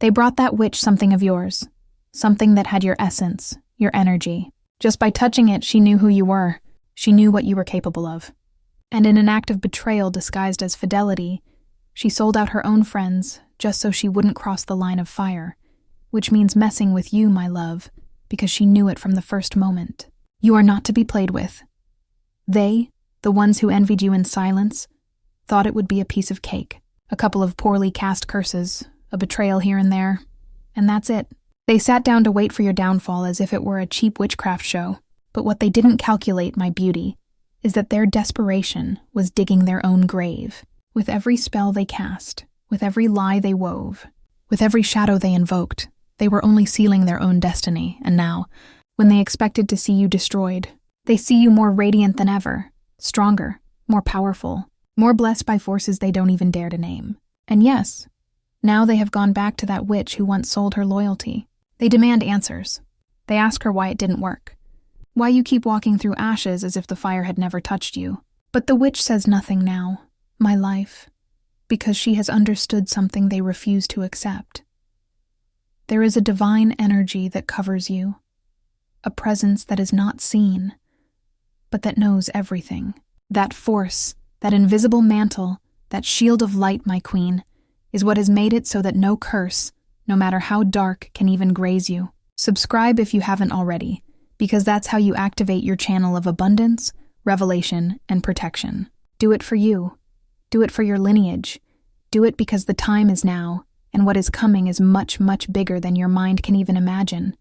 They brought that witch something of yours, something that had your essence, your energy. Just by touching it, she knew who you were. She knew what you were capable of. And in an act of betrayal disguised as fidelity, she sold out her own friends just so she wouldn't cross the line of fire, which means messing with you, my love, because she knew it from the first moment. You are not to be played with. They, the ones who envied you in silence, thought it would be a piece of cake, a couple of poorly cast curses, a betrayal here and there, and that's it. They sat down to wait for your downfall as if it were a cheap witchcraft show, but what they didn't calculate, my beauty, is that their desperation was digging their own grave. With every spell they cast, with every lie they wove, with every shadow they invoked, they were only sealing their own destiny, and now, when they expected to see you destroyed, they see you more radiant than ever, stronger, more powerful, more blessed by forces they don't even dare to name. And yes, now they have gone back to that witch who once sold her loyalty. They demand answers. They ask her why it didn't work, why you keep walking through ashes as if the fire had never touched you. But the witch says nothing now, my life, because she has understood something they refuse to accept. There is a divine energy that covers you, a presence that is not seen, but that knows everything. That force, that invisible mantle, that shield of light, my queen, is what has made it so that no curse, no matter how dark, can even graze you. Subscribe if you haven't already, because that's how you activate your channel of abundance, revelation, and protection. Do it for you. Do it for your lineage. Do it because the time is now, and what is coming is much, much bigger than your mind can even imagine.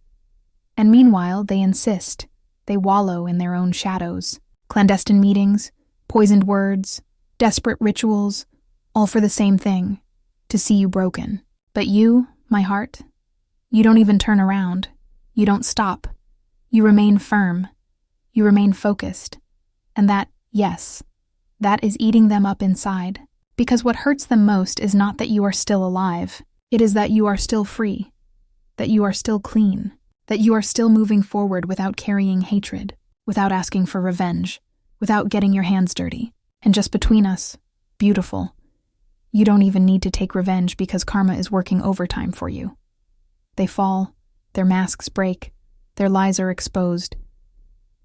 And meanwhile, they insist. They wallow in their own shadows. Clandestine meetings, poisoned words, desperate rituals, all for the same thing, to see you broken. But you, my heart, you don't even turn around. You don't stop. You remain firm. You remain focused. And that, yes, that is eating them up inside. Because what hurts them most is not that you are still alive. It is that you are still free. That you are still clean. That you are still moving forward without carrying hatred, without asking for revenge, without getting your hands dirty. And just between us, beautiful, you don't even need to take revenge because karma is working overtime for you. They fall, their masks break, their lies are exposed,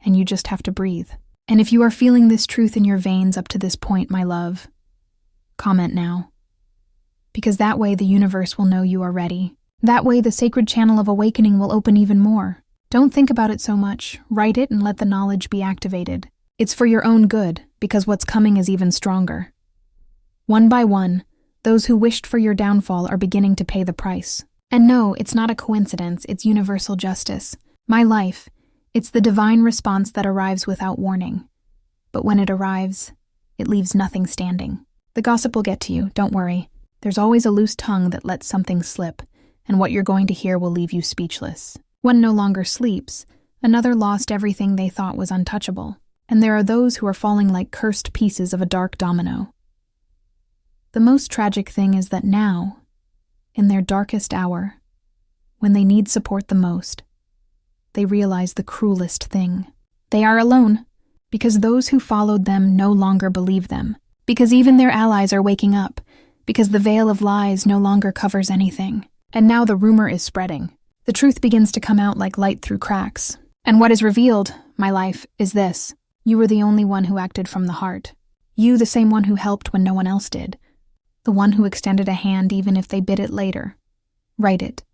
and you just have to breathe. And if you are feeling this truth in your veins up to this point, my love, comment now. Because that way the universe will know you are ready. That way the sacred channel of awakening will open even more. Don't think about it so much. Write it and let the knowledge be activated. It's for your own good, because what's coming is even stronger. One by one, those who wished for your downfall are beginning to pay the price. And no, it's not a coincidence, it's universal justice. My life, it's the divine response that arrives without warning. But when it arrives, it leaves nothing standing. The gossip will get to you, don't worry. There's always a loose tongue that lets something slip, and what you're going to hear will leave you speechless. One no longer sleeps, another lost everything they thought was untouchable. And there are those who are falling like cursed pieces of a dark domino. The most tragic thing is that now, in their darkest hour, when they need support the most, they realize the cruelest thing. They are alone, because those who followed them no longer believe them, because even their allies are waking up, because the veil of lies no longer covers anything. And now the rumor is spreading. The truth begins to come out like light through cracks. And what is revealed, my life, is this. You were the only one who acted from the heart. You, the same one who helped when no one else did. The one who extended a hand even if they bid it later. Write it,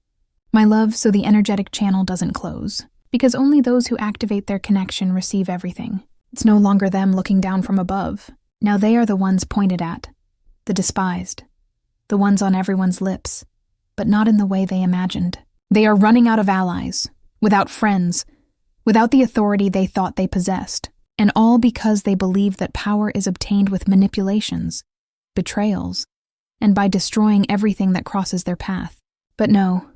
my love, so the energetic channel doesn't close. Because only those who activate their connection receive everything. It's no longer them looking down from above. Now they are the ones pointed at. The despised. The ones on everyone's lips. But not in the way they imagined. They are running out of allies, without friends, without the authority they thought they possessed. And all because they believe that power is obtained with manipulations, betrayals, and by destroying everything that crosses their path. But no,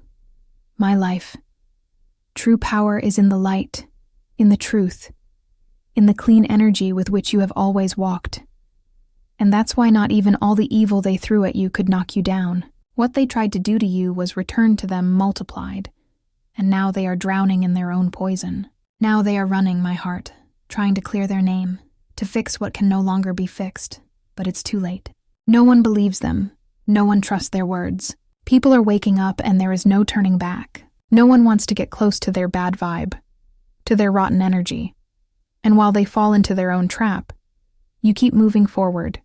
my life, true power is in the light, in the truth, in the clean energy with which you have always walked. And that's why not even all the evil they threw at you could knock you down. What they tried to do to you was returned to them multiplied, and now they are drowning in their own poison. Now they are running, my heart, trying to clear their name, to fix what can no longer be fixed, but it's too late. No one believes them. No one trusts their words. People are waking up and there is no turning back. No one wants to get close to their bad vibe, to their rotten energy. And while they fall into their own trap, you keep moving forward.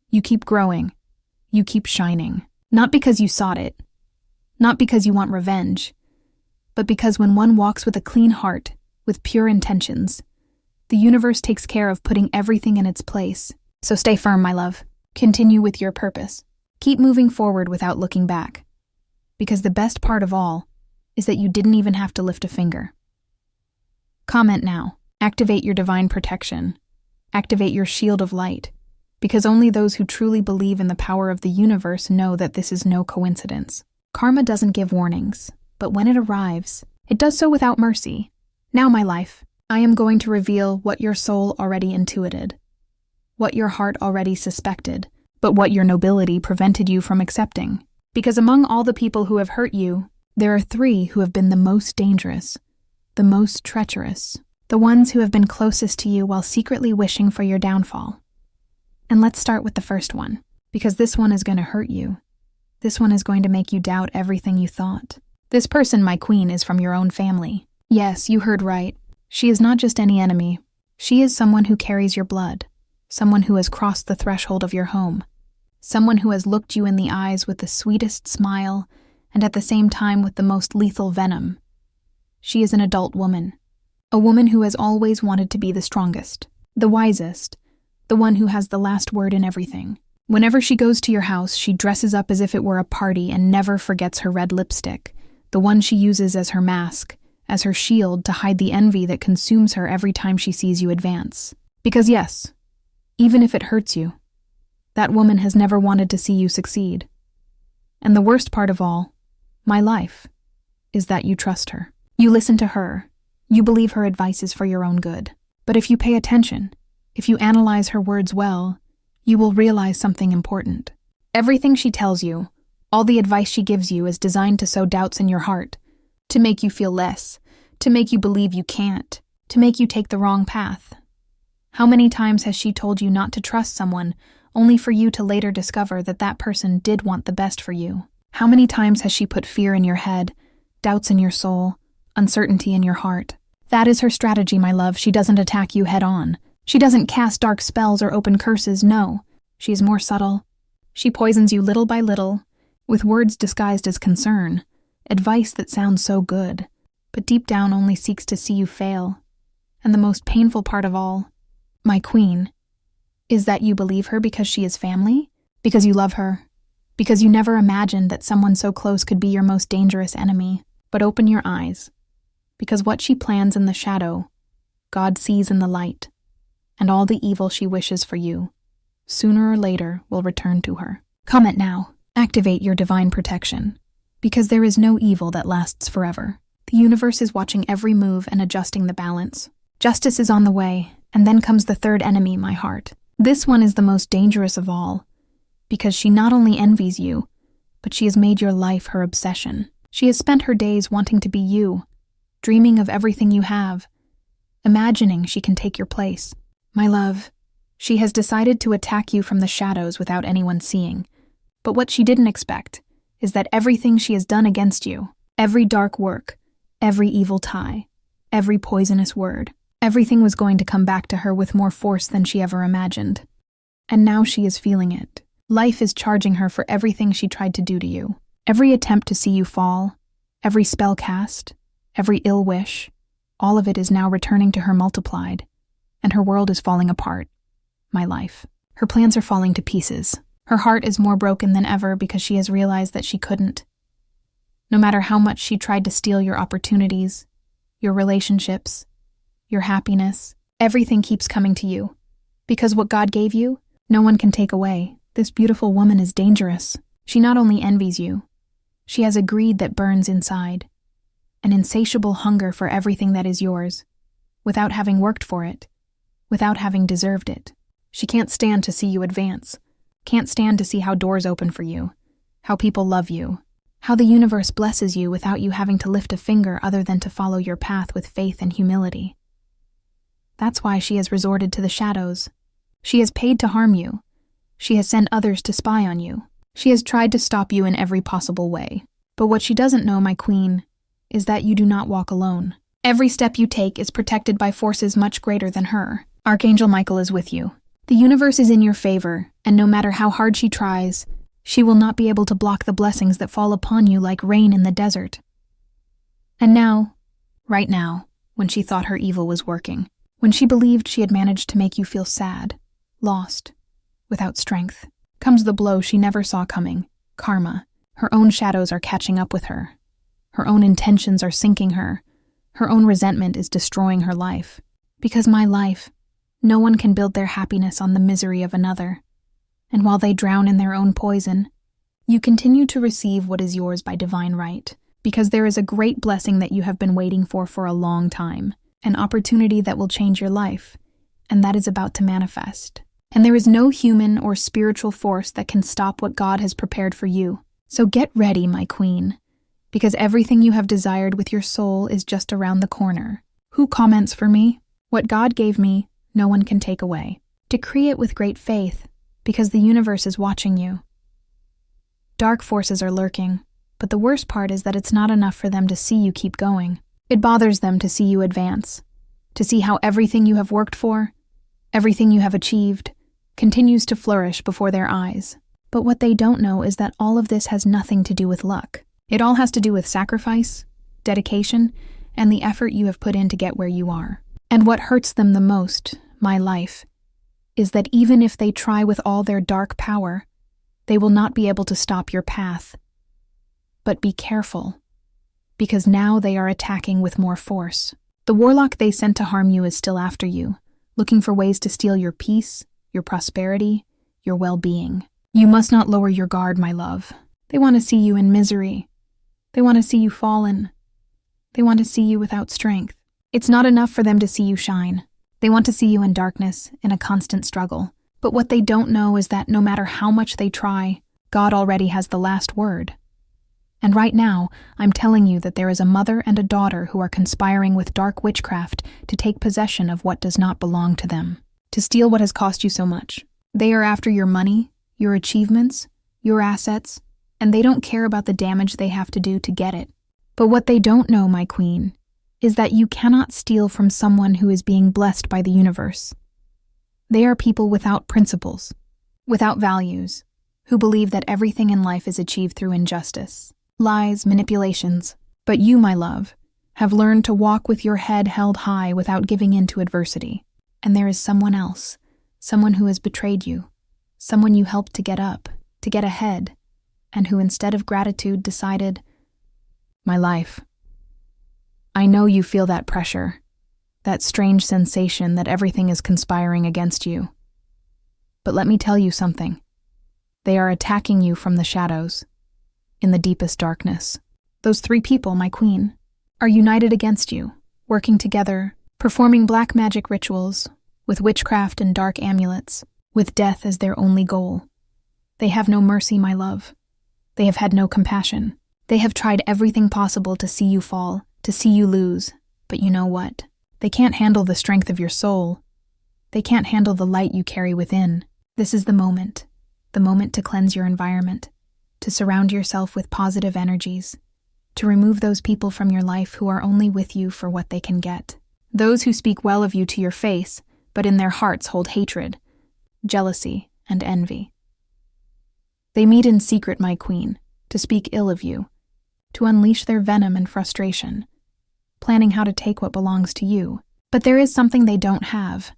You keep growing. You keep shining. Not because you sought it, not because you want revenge, but because when one walks with a clean heart, with pure intentions, the universe takes care of putting everything in its place. So stay firm, my love. Continue with your purpose. Keep moving forward without looking back. Because the best part of all is that you didn't even have to lift a finger. Comment now. Activate your divine protection. Activate your shield of light. Because only those who truly believe in the power of the universe know that this is no coincidence. Karma doesn't give warnings, but when it arrives, it does so without mercy. Now, my life, I am going to reveal what your soul already intuited, what your heart already suspected, but what your nobility prevented you from accepting. Because among all the people who have hurt you, there are 3 who have been the most dangerous, the most treacherous, the ones who have been closest to you while secretly wishing for your downfall. And let's start with the first one, because this one is going to hurt you. This one is going to make you doubt everything you thought. This person, my queen, is from your own family. Yes, you heard right. She is not just any enemy. She is someone who carries your blood, someone who has crossed the threshold of your home, someone who has looked you in the eyes with the sweetest smile and at the same time with the most lethal venom. She is an adult woman, a woman who has always wanted to be the strongest, the wisest, the one who has the last word in everything. Whenever she goes to your house, she dresses up as if it were a party and never forgets her red lipstick, the one she uses as her mask, as her shield to hide the envy that consumes her every time she sees you advance. Because yes, even if it hurts you, that woman has never wanted to see you succeed. And the worst part of all, my life, is that you trust her. You listen to her. You believe her advice is for your own good. But if you pay attention, if you analyze her words well, you will realize something important. Everything she tells you, all the advice she gives you is designed to sow doubts in your heart, to make you feel less, to make you believe you can't, to make you take the wrong path. How many times has she told you not to trust someone, only for you to later discover that that person did want the best for you? How many times has she put fear in your head, doubts in your soul, uncertainty in your heart? That is her strategy, my love. She doesn't attack you head on. She doesn't cast dark spells or open curses, no. She is more subtle. She poisons you little by little, with words disguised as concern, advice that sounds so good, but deep down only seeks to see you fail. And the most painful part of all, my queen, is that you believe her because she is family, because you love her, because you never imagined that someone so close could be your most dangerous enemy. But open your eyes, because what she plans in the shadow, God sees in the light. And all the evil she wishes for you, sooner or later, will return to her. Comment now. Activate your divine protection. Because there is no evil that lasts forever. The universe is watching every move and adjusting the balance. Justice is on the way, and then comes the third enemy, my heart. This one is the most dangerous of all, because she not only envies you, but she has made your life her obsession. She has spent her days wanting to be you, dreaming of everything you have, imagining she can take your place. My love, she has decided to attack you from the shadows without anyone seeing. But what she didn't expect is that everything she has done against you, every dark work, every evil tie, every poisonous word, everything was going to come back to her with more force than she ever imagined. And now she is feeling it. Life is charging her for everything she tried to do to you. Every attempt to see you fall, every spell cast, every ill wish, all of it is now returning to her multiplied. And her world is falling apart. My life. Her plans are falling to pieces. Her heart is more broken than ever because she has realized that she couldn't. No matter how much she tried to steal your opportunities, your relationships, your happiness, everything keeps coming to you. Because what God gave you, no one can take away. This beautiful woman is dangerous. She not only envies you, she has a greed that burns inside, an insatiable hunger for everything that is yours, without having worked for it. Without having deserved it. She can't stand to see you advance, can't stand to see how doors open for you, how people love you, how the universe blesses you without you having to lift a finger other than to follow your path with faith and humility. That's why she has resorted to the shadows. She has paid to harm you. She has sent others to spy on you. She has tried to stop you in every possible way. But what she doesn't know, my queen, is that you do not walk alone. Every step you take is protected by forces much greater than her. Archangel Michael is with you. The universe is in your favor, and no matter how hard she tries, she will not be able to block the blessings that fall upon you like rain in the desert. And now, right now, when she thought her evil was working, when she believed she had managed to make you feel sad, lost, without strength, comes the blow she never saw coming, karma. Her own shadows are catching up with her. Her own intentions are sinking her. Her own resentment is destroying her life. Because my life, no one can build their happiness on the misery of another. And while they drown in their own poison, you continue to receive what is yours by divine right. Because there is a great blessing that you have been waiting for a long time. An opportunity that will change your life. And that is about to manifest. And there is no human or spiritual force that can stop what God has prepared for you. So get ready, my queen, because everything you have desired with your soul is just around the corner. Who comments for me? What God gave me, no one can take away. Decree it with great faith, because the universe is watching you. Dark forces are lurking, but the worst part is that it's not enough for them to see you keep going. It bothers them to see you advance, to see how everything you have worked for, everything you have achieved, continues to flourish before their eyes. But what they don't know is that all of this has nothing to do with luck. It all has to do with sacrifice, dedication, and the effort you have put in to get where you are. And what hurts them the most, my life, is that even if they try with all their dark power, they will not be able to stop your path. But be careful, because now they are attacking with more force. The warlock they sent to harm you is still after you, looking for ways to steal your peace, your prosperity, your well-being. You must not lower your guard, my love. They want to see you in misery. They want to see you fallen. They want to see you without strength. It's not enough for them to see you shine. They want to see you in darkness, in a constant struggle. But what they don't know is that no matter how much they try, God already has the last word. And right now, I'm telling you that there is a mother and a daughter who are conspiring with dark witchcraft to take possession of what does not belong to them, to steal what has cost you so much. They are after your money, your achievements, your assets, and they don't care about the damage they have to do to get it. But what they don't know, my queen, is that you cannot steal from someone who is being blessed by the universe. They are people without principles, without values, who believe that everything in life is achieved through injustice, lies, manipulations. But you, my love, have learned to walk with your head held high without giving in to adversity. And there is someone else, someone who has betrayed you, someone you helped to get up, to get ahead, and who instead of gratitude decided, my life. I know you feel that pressure, that strange sensation that everything is conspiring against you. But let me tell you something. They are attacking you from the shadows, in the deepest darkness. Those 3 people, my queen, are united against you, working together, performing black magic rituals, with witchcraft and dark amulets, with death as their only goal. They have no mercy, my love. They have had no compassion. They have tried everything possible to see you fall, to see you lose. But you know what? They can't handle the strength of your soul. They can't handle the light you carry within. This is the moment to cleanse your environment, to surround yourself with positive energies, to remove those people from your life who are only with you for what they can get. Those who speak well of you to your face, but in their hearts hold hatred, jealousy, and envy. They meet in secret, my queen, to speak ill of you, to unleash their venom and frustration, planning how to take what belongs to you. But there is something they don't have,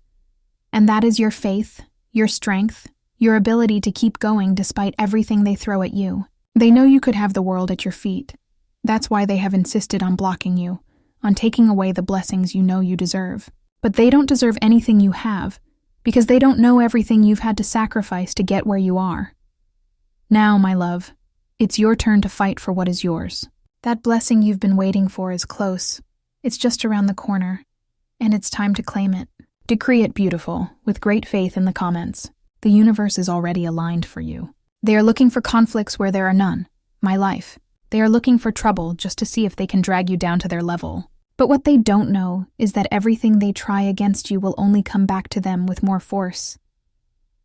and that is your faith, your strength, your ability to keep going despite everything they throw at you. They know you could have the world at your feet. That's why they have insisted on blocking you, on taking away the blessings you know you deserve. But they don't deserve anything you have, because they don't know everything you've had to sacrifice to get where you are. Now, my love, it's your turn to fight for what is yours. That blessing you've been waiting for is close. It's just around the corner, and it's time to claim it. Decree it, beautiful, with great faith in the comments. The universe is already aligned for you. They are looking for conflicts where there are none, my life. They are looking for trouble just to see if they can drag you down to their level. But what they don't know is that everything they try against you will only come back to them with more force.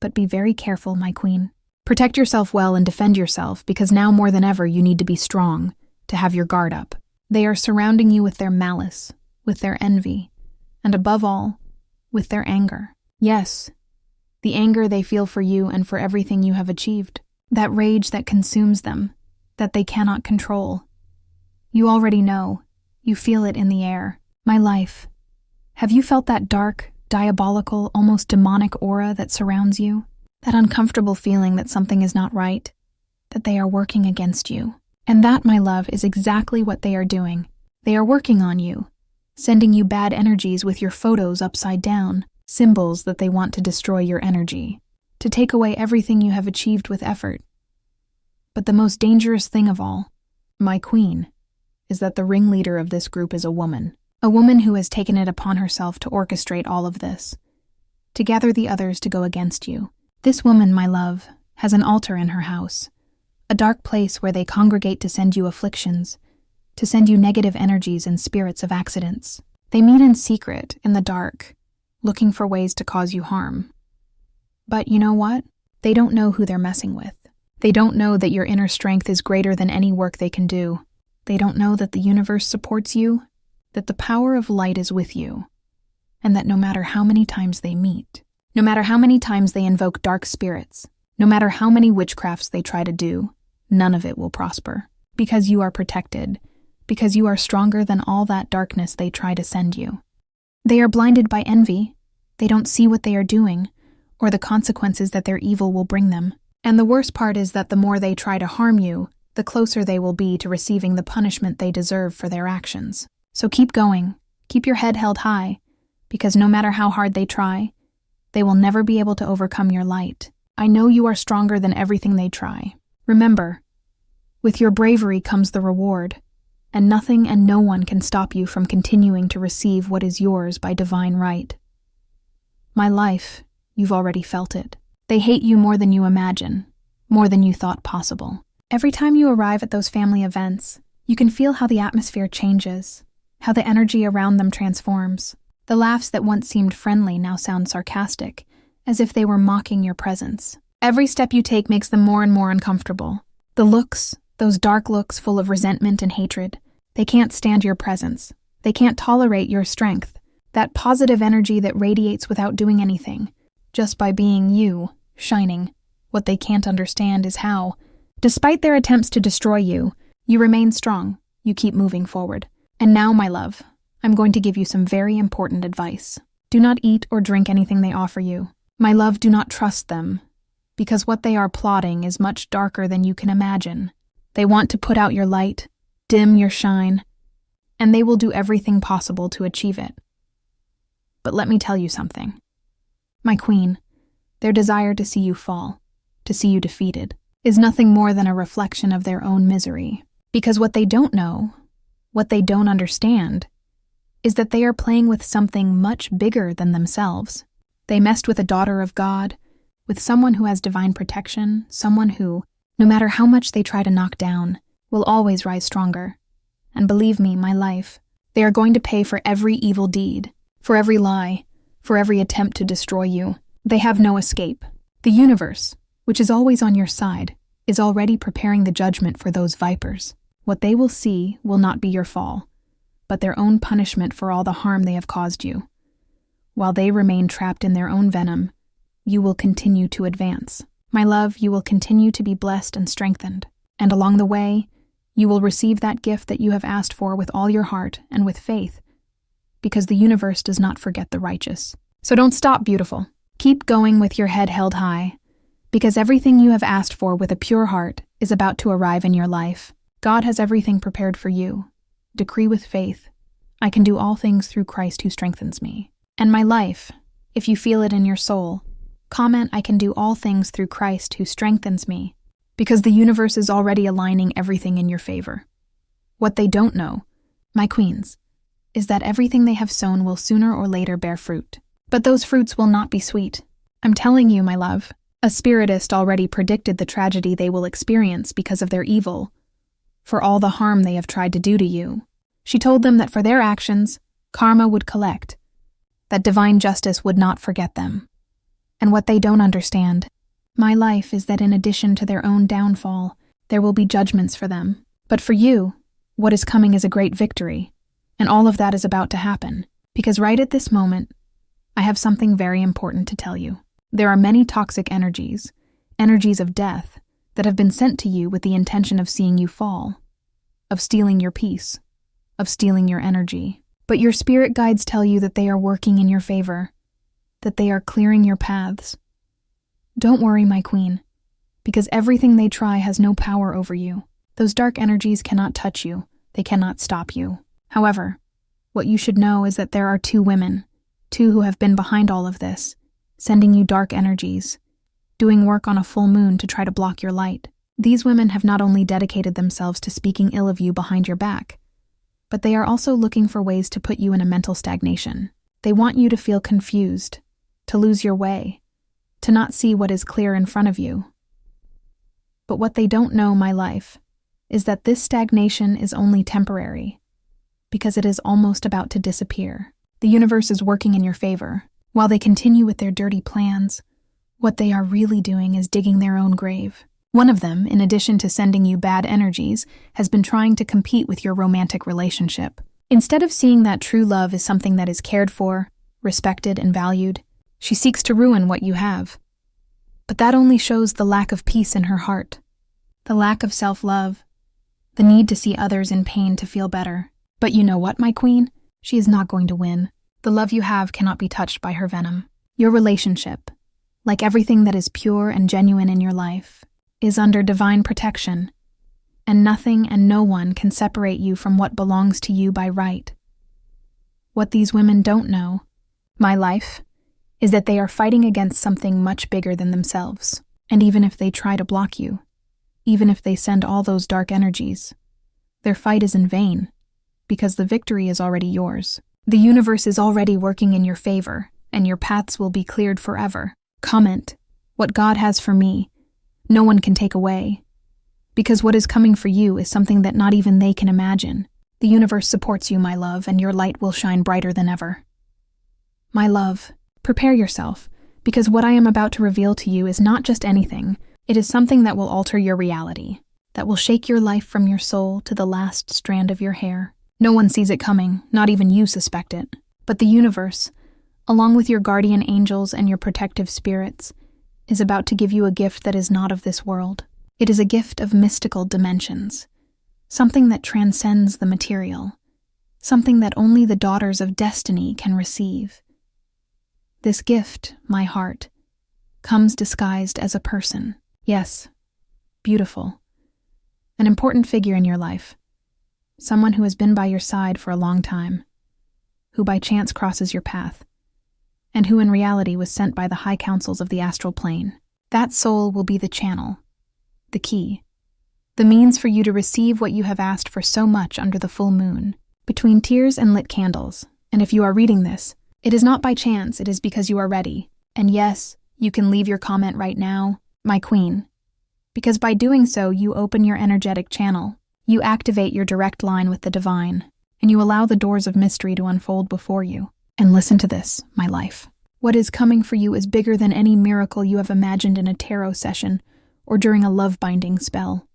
But be very careful, my queen. Protect yourself well and defend yourself, because now more than ever you need to be strong, to have your guard up. They are surrounding you with their malice, with their envy, and above all, with their anger. Yes, the anger they feel for you and for everything you have achieved. That rage that consumes them, that they cannot control. You already know. You feel it in the air. My life. Have you felt that dark, diabolical, almost demonic aura that surrounds you? That uncomfortable feeling that something is not right, that they are working against you. And that, my love, is exactly what they are doing. They are working on you, sending you bad energies with your photos upside down, symbols that they want to destroy your energy, to take away everything you have achieved with effort. But the most dangerous thing of all, my queen, is that the ringleader of this group is a woman who has taken it upon herself to orchestrate all of this, to gather the others to go against you. This woman, my love, has an altar in her house, a dark place where they congregate to send you afflictions, to send you negative energies and spirits of accidents. They meet in secret, in the dark, looking for ways to cause you harm. But you know what? They don't know who they're messing with. They don't know that your inner strength is greater than any work they can do. They don't know that the universe supports you, that the power of light is with you, and that no matter how many times they meet, no matter how many times they invoke dark spirits, no matter how many witchcrafts they try to do, none of it will prosper. Because you are protected, because you are stronger than all that darkness they try to send you. They are blinded by envy. They don't see what they are doing, or the consequences that their evil will bring them. And the worst part is that the more they try to harm you, the closer they will be to receiving the punishment they deserve for their actions. So keep going, keep your head held high, because no matter how hard they try, they will never be able to overcome your light. I know you are stronger than everything they try. Remember, with your bravery comes the reward, and nothing and no one can stop you from continuing to receive what is yours by divine right. My life, you've already felt it. They hate you more than you imagine, more than you thought possible. Every time you arrive at those family events, you can feel how the atmosphere changes, how the energy around them transforms. The laughs that once seemed friendly now sound sarcastic, as if they were mocking your presence. Every step you take makes them more and more uncomfortable. The looks, those dark looks full of resentment and hatred, they can't stand your presence. They can't tolerate your strength, that positive energy that radiates without doing anything, just by being you, shining. What they can't understand is how, despite their attempts to destroy you, you remain strong, you keep moving forward. And now, my love, I'm going to give you some very important advice. Do not eat or drink anything they offer you. My love, do not trust them, because what they are plotting is much darker than you can imagine. They want to put out your light, dim your shine, and they will do everything possible to achieve it. But let me tell you something. My queen, their desire to see you fall, to see you defeated, is nothing more than a reflection of their own misery. Because what they don't know, what they don't understand, is that they are playing with something much bigger than themselves. They messed with a daughter of God, with someone who has divine protection, someone who, no matter how much they try to knock down, will always rise stronger. And believe me, my life, they are going to pay for every evil deed, for every lie, for every attempt to destroy you. They have no escape. The universe, which is always on your side, is already preparing the judgment for those vipers. What they will see will not be your fall, but their own punishment for all the harm they have caused you. While they remain trapped in their own venom, you will continue to advance. My love, you will continue to be blessed and strengthened, and along the way, you will receive that gift that you have asked for with all your heart and with faith, because the universe does not forget the righteous. So don't stop, beautiful. Keep going with your head held high, because everything you have asked for with a pure heart is about to arrive in your life. God has everything prepared for you. Decree with faith, I can do all things through Christ who strengthens me. And my life, if you feel it in your soul, comment, I can do all things through Christ who strengthens me, because the universe is already aligning everything in your favor. What they don't know, my queens, is that everything they have sown will sooner or later bear fruit. But those fruits will not be sweet. I'm telling you, my love, a spiritist already predicted the tragedy they will experience because of their evil, for all the harm they have tried to do to you. She told them that for their actions, karma would collect, that divine justice would not forget them. And what they don't understand, My life is that in addition to their own downfall, there will be judgments for them. But for you, what is coming is a great victory, and all of that is about to happen. Because right at this moment, I have something very important to tell you. There are many toxic energies, energies of death, that have been sent to you with the intention of seeing you fall, of stealing your peace, of stealing your energy. But your spirit guides tell you that they are working in your favor, that they are clearing your paths. Don't worry, my queen, because everything they try has no power over you. Those dark energies cannot touch you, they cannot stop you. However, what you should know is that there are two women, two who have been behind all of this, sending you dark energies, doing work on a full moon to try to block your light. These women have not only dedicated themselves to speaking ill of you behind your back, but they are also looking for ways to put you in a mental stagnation. They want you to feel confused, to lose your way, to not see what is clear in front of you. But what they don't know, my life, is that this stagnation is only temporary, because it is almost about to disappear. The universe is working in your favor. While they continue with their dirty plans, what they are really doing is digging their own grave. One of them, in addition to sending you bad energies, has been trying to compete with your romantic relationship. Instead of seeing that true love is something that is cared for, respected, and valued, she seeks to ruin what you have. But that only shows the lack of peace in her heart, the lack of self-love, the need to see others in pain to feel better. But you know what, my queen? She is not going to win. The love you have cannot be touched by her venom. Your relationship, like everything that is pure and genuine in your life, is under divine protection, and nothing and no one can separate you from what belongs to you by right. What these women don't know, my life, is that they are fighting against something much bigger than themselves. And even if they try to block you, even if they send all those dark energies, their fight is in vain, because the victory is already yours. The universe is already working in your favor, and your paths will be cleared forever. Comment, what God has for me, no one can take away. Because what is coming for you is something that not even they can imagine. The universe supports you, my love, and your light will shine brighter than ever. My love, prepare yourself, because what I am about to reveal to you is not just anything. It is something that will alter your reality, that will shake your life from your soul to the last strand of your hair. No one sees it coming, not even you suspect it. But the universe, along with your guardian angels and your protective spirits, is about to give you a gift that is not of this world. It is a gift of mystical dimensions, something that transcends the material, something that only the daughters of destiny can receive. This gift, my heart, comes disguised as a person. Yes, beautiful. An important figure in your life. Someone who has been by your side for a long time, who by chance crosses your path, and who in reality was sent by the high councils of the astral plane. That soul will be the channel, the key, the means for you to receive what you have asked for so much under the full moon, between tears and lit candles. And if you are reading this, it is not by chance, it is because you are ready. And yes, you can leave your comment right now, my queen, because by doing so, you open your energetic channel. You activate your direct line with the divine, and you allow the doors of mystery to unfold before you. And listen to this, my life. What is coming for you is bigger than any miracle you have imagined in a tarot session or during a love-binding spell.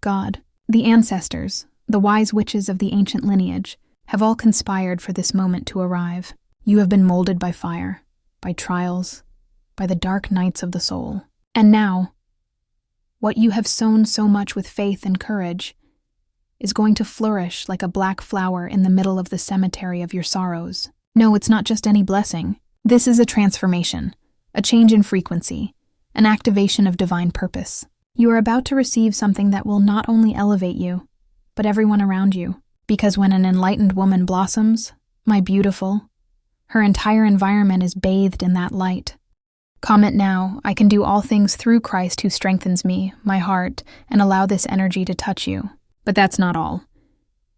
God, the ancestors, the wise witches of the ancient lineage, have all conspired for this moment to arrive. You have been molded by fire, by trials, by the dark nights of the soul. And now, what you have sown so much with faith and courage is going to flourish like a black flower in the middle of the cemetery of your sorrows. No, it's not just any blessing. This is a transformation, a change in frequency, an activation of divine purpose. You are about to receive something that will not only elevate you, but everyone around you. Because when an enlightened woman blossoms, my beautiful, her entire environment is bathed in that light. Comment now, I can do all things through Christ who strengthens me, my heart, and allow this energy to touch you. But that's not all.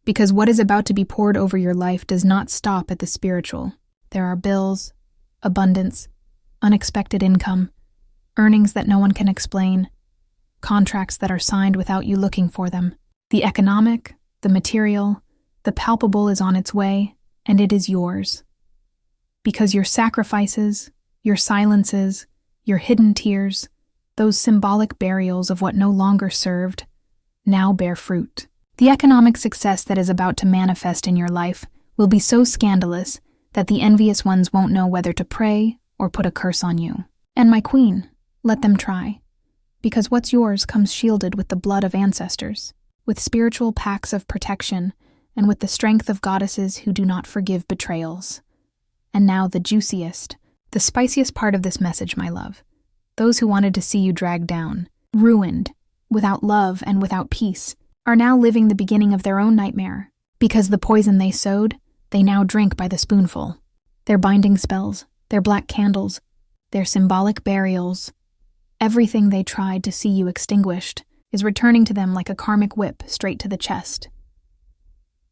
Because what is about to be poured over your life does not stop at the spiritual. There are bills, abundance, unexpected income, earnings that no one can explain, contracts that are signed without you looking for them. The economic, the material, the palpable is on its way, and it is yours. Because your sacrifices, your silences, your hidden tears, Those symbolic burials of what no longer served now bear fruit. The economic success that is about to manifest in your life will be so scandalous that the envious ones won't know whether to pray or put a curse on you. And my queen, let them try, because what's yours comes shielded with the blood of ancestors, with spiritual pacts of protection, and with the strength of goddesses who do not forgive betrayals. And now the juiciest, the spiciest part of this message, my love. Those who wanted to see you dragged down, ruined, without love and without peace, are now living the beginning of their own nightmare, because the poison they sowed, they now drink by the spoonful. Their binding spells, their black candles, their symbolic burials, everything they tried to see you extinguished is returning to them like a karmic whip straight to the chest.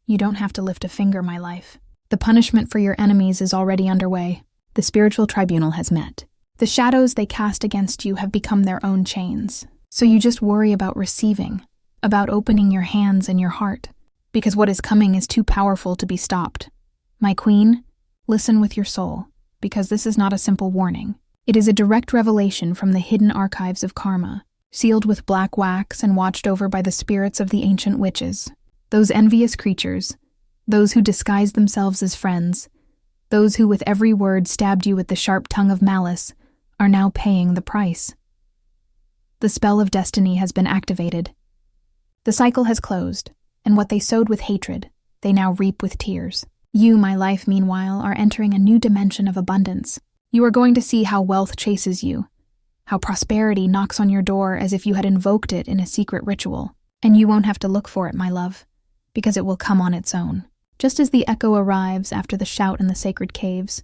You don't have to lift a finger, my life. The punishment for your enemies is already underway. The spiritual tribunal has met. The shadows they cast against you have become their own chains. So you just worry about receiving, about opening your hands and your heart, because what is coming is too powerful to be stopped. My queen, listen with your soul, because this is not a simple warning. It is a direct revelation from the hidden archives of karma, sealed with black wax and watched over by the spirits of the ancient witches. Those envious creatures, those who disguised themselves as friends, those who with every word stabbed you with the sharp tongue of malice, are now paying the price. The spell of destiny has been activated. The cycle has closed, and what they sowed with hatred, they now reap with tears. You, my life, meanwhile, are entering a new dimension of abundance. You are going to see how wealth chases you, how prosperity knocks on your door as if you had invoked it in a secret ritual. And you won't have to look for it, my love, because it will come on its own. Just as the echo arrives after the shout in the sacred caves,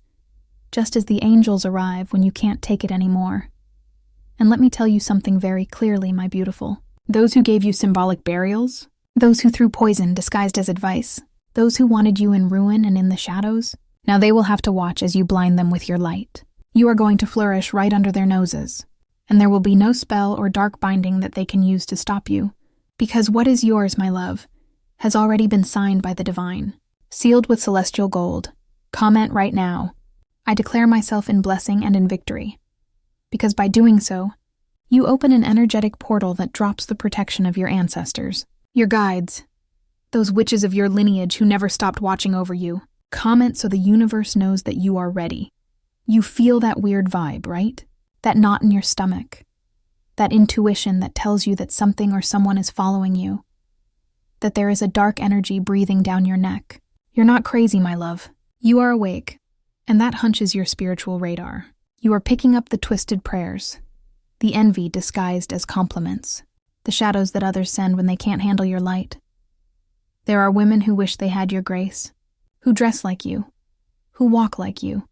just as the angels arrive when you can't take it anymore. And let me tell you something very clearly, my beautiful. Those who gave you symbolic burials, those who threw poison disguised as advice, those who wanted you in ruin and in the shadows, now they will have to watch as you blind them with your light. You are going to flourish right under their noses, and there will be no spell or dark binding that they can use to stop you, because what is yours, my love, has already been signed by the divine, sealed with celestial gold. Comment right now, I declare myself in blessing and in victory, because by doing so, you open an energetic portal that drops the protection of your ancestors, your guides, those witches of your lineage who never stopped watching over you. Comment so the universe knows that you are ready. You feel that weird vibe, right? That knot in your stomach. That intuition that tells you that something or someone is following you. That there is a dark energy breathing down your neck. You're not crazy, my love. You are awake, and that hunch is your spiritual radar. You are picking up the twisted prayers, the envy disguised as compliments, the shadows that others send when they can't handle your light. There are women who wish they had your grace, who dress like you, who walk like you,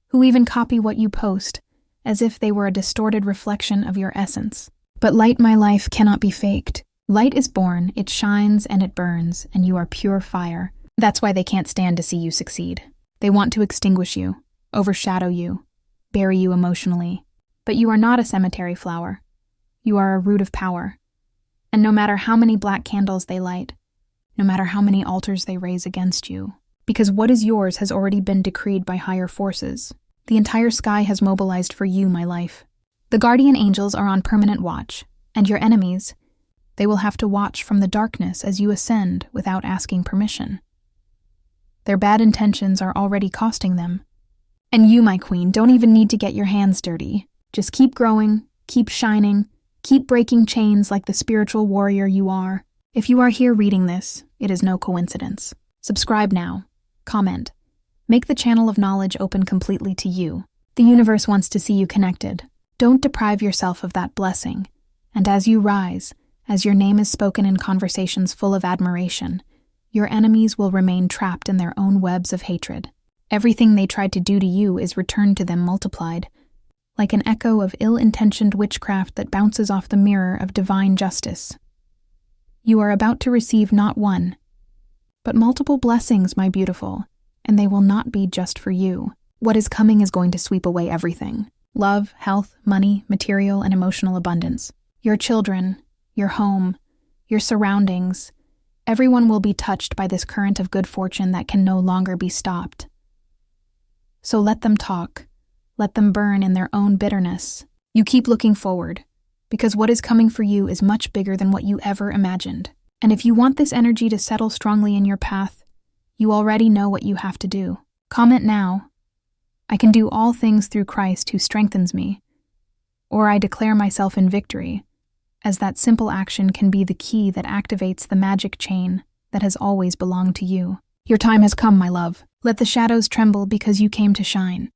who even copy what you post, as if they were a distorted reflection of your essence. But light, my life, cannot be faked. Light is born, it shines and it burns, and you are pure fire. That's why they can't stand to see you succeed. They want to extinguish you, overshadow you, bury you emotionally. But you are not a cemetery flower. You are a root of power. And no matter how many black candles they light, no matter how many altars they raise against you, because what is yours has already been decreed by higher forces. The entire sky has mobilized for you, my life. The guardian angels are on permanent watch, and your enemies, they will have to watch from the darkness as you ascend without asking permission. Their bad intentions are already costing them. And you, my queen, don't even need to get your hands dirty. Just keep growing, keep shining, keep breaking chains like the spiritual warrior you are. If you are here reading this, it is no coincidence. Subscribe now. Comment. Make the channel of knowledge open completely to you. The universe wants to see you connected. Don't deprive yourself of that blessing. And as you rise, as your name is spoken in conversations full of admiration, your enemies will remain trapped in their own webs of hatred. Everything they tried to do to you is returned to them multiplied, like an echo of ill-intentioned witchcraft that bounces off the mirror of divine justice. You are about to receive not one, but multiple blessings, my beautiful, and they will not be just for you. What is coming is going to sweep away everything. Love, health, money, material, and emotional abundance. Your children, your home, your surroundings, everyone will be touched by this current of good fortune that can no longer be stopped. So let them talk. Let them burn in their own bitterness. You keep looking forward, because what is coming for you is much bigger than what you ever imagined. And if you want this energy to settle strongly in your path, you already know what you have to do. Comment now, "I can do all things through Christ who strengthens me," or "I declare myself in victory," as that simple action can be the key that activates the magic chain that has always belonged to you. Your time has come, my love. Let the shadows tremble because you came to shine.